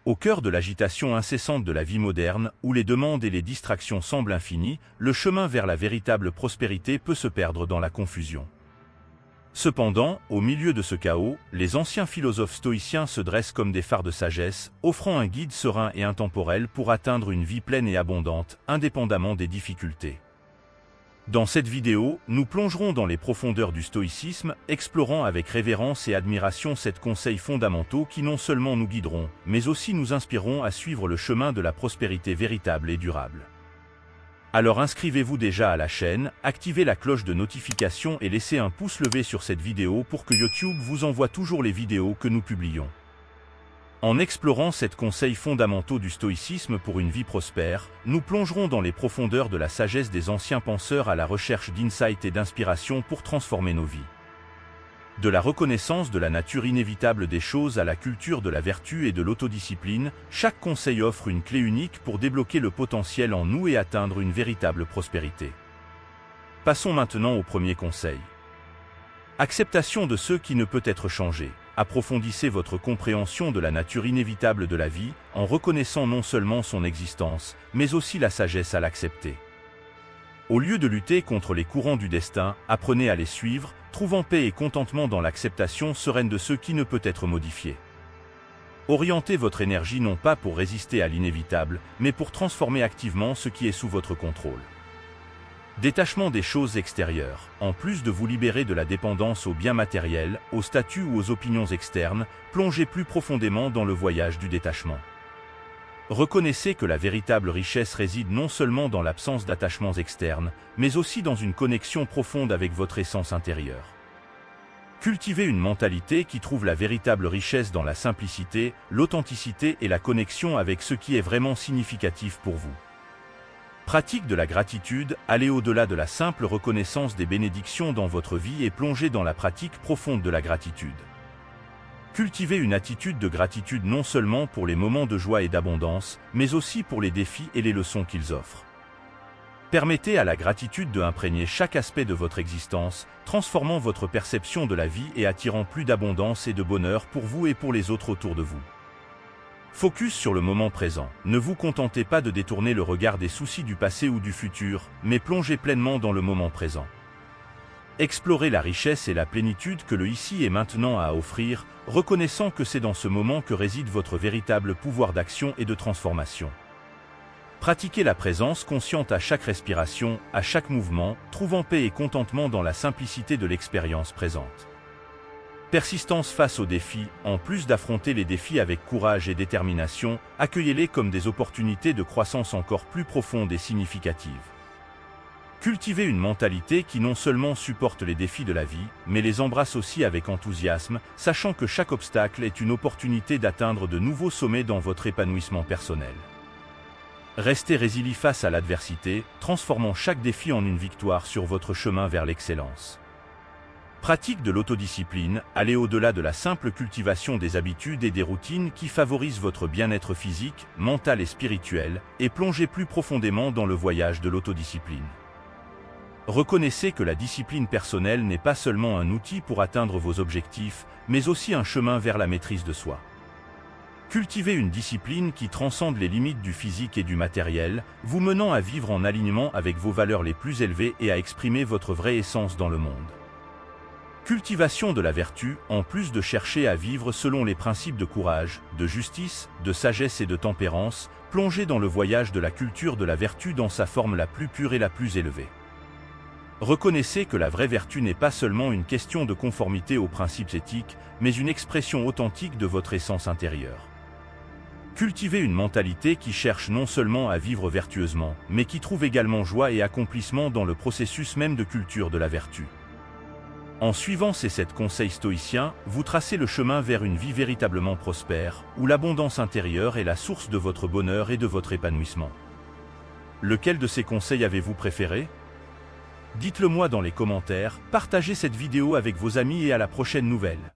Au cœur de l'agitation incessante de la vie moderne, où les demandes et les distractions semblent infinies, le chemin vers la véritable prospérité peut se perdre dans la confusion. Cependant, au milieu de ce chaos, les anciens philosophes stoïciens se dressent comme des phares de sagesse, offrant un guide serein et intemporel pour atteindre une vie pleine et abondante, indépendamment des difficultés. Dans cette vidéo, nous plongerons dans les profondeurs du stoïcisme, explorant avec révérence et admiration ces conseils fondamentaux qui non seulement nous guideront, mais aussi nous inspireront à suivre le chemin de la prospérité véritable et durable. Alors inscrivez-vous déjà à la chaîne, activez la cloche de notification et laissez un pouce levé sur cette vidéo pour que YouTube vous envoie toujours les vidéos que nous publions. En explorant ces conseils fondamentaux du stoïcisme pour une vie prospère, nous plongerons dans les profondeurs de la sagesse des anciens penseurs à la recherche d'insights et d'inspiration pour transformer nos vies. De la reconnaissance de la nature inévitable des choses à la culture de la vertu et de l'autodiscipline, chaque conseil offre une clé unique pour débloquer le potentiel en nous et atteindre une véritable prospérité. Passons maintenant au premier conseil. Acceptation de ce qui ne peut être changé. Approfondissez votre compréhension de la nature inévitable de la vie, en reconnaissant non seulement son existence, mais aussi la sagesse à l'accepter. Au lieu de lutter contre les courants du destin, apprenez à les suivre, trouvant paix et contentement dans l'acceptation sereine de ce qui ne peut être modifié. Orientez votre énergie non pas pour résister à l'inévitable, mais pour transformer activement ce qui est sous votre contrôle. Détachement des choses extérieures. En plus de vous libérer de la dépendance aux biens matériels, aux statuts ou aux opinions externes, plongez plus profondément dans le voyage du détachement. Reconnaissez que la véritable richesse réside non seulement dans l'absence d'attachements externes, mais aussi dans une connexion profonde avec votre essence intérieure. Cultivez une mentalité qui trouve la véritable richesse dans la simplicité, l'authenticité et la connexion avec ce qui est vraiment significatif pour vous. Pratique de la gratitude, allez au-delà de la simple reconnaissance des bénédictions dans votre vie et plongez dans la pratique profonde de la gratitude. Cultivez une attitude de gratitude non seulement pour les moments de joie et d'abondance, mais aussi pour les défis et les leçons qu'ils offrent. Permettez à la gratitude de imprégner chaque aspect de votre existence, transformant votre perception de la vie et attirant plus d'abondance et de bonheur pour vous et pour les autres autour de vous. Focus sur le moment présent. Ne vous contentez pas de détourner le regard des soucis du passé ou du futur, mais plongez pleinement dans le moment présent. Explorez la richesse et la plénitude que le ici et maintenant a à offrir, reconnaissant que c'est dans ce moment que réside votre véritable pouvoir d'action et de transformation. Pratiquez la présence consciente à chaque respiration, à chaque mouvement, trouvant paix et contentement dans la simplicité de l'expérience présente. Persistance face aux défis. En plus d'affronter les défis avec courage et détermination, accueillez-les comme des opportunités de croissance encore plus profondes et significatives. Cultivez une mentalité qui non seulement supporte les défis de la vie, mais les embrasse aussi avec enthousiasme, sachant que chaque obstacle est une opportunité d'atteindre de nouveaux sommets dans votre épanouissement personnel. Restez résilient face à l'adversité, transformant chaque défi en une victoire sur votre chemin vers l'excellence. Pratique de l'autodiscipline, allez au-delà de la simple cultivation des habitudes et des routines qui favorisent votre bien-être physique, mental et spirituel, et plongez plus profondément dans le voyage de l'autodiscipline. Reconnaissez que la discipline personnelle n'est pas seulement un outil pour atteindre vos objectifs, mais aussi un chemin vers la maîtrise de soi. Cultivez une discipline qui transcende les limites du physique et du matériel, vous menant à vivre en alignement avec vos valeurs les plus élevées et à exprimer votre vraie essence dans le monde. Cultivation de la vertu, en plus de chercher à vivre selon les principes de courage, de justice, de sagesse et de tempérance, plongez dans le voyage de la culture de la vertu dans sa forme la plus pure et la plus élevée. Reconnaissez que la vraie vertu n'est pas seulement une question de conformité aux principes éthiques, mais une expression authentique de votre essence intérieure. Cultivez une mentalité qui cherche non seulement à vivre vertueusement, mais qui trouve également joie et accomplissement dans le processus même de culture de la vertu. En suivant ces 7 conseils stoïciens, vous tracez le chemin vers une vie véritablement prospère, où l'abondance intérieure est la source de votre bonheur et de votre épanouissement. Lequel de ces conseils avez-vous préféré? Dites-le moi dans les commentaires, partagez cette vidéo avec vos amis et à la prochaine nouvelle.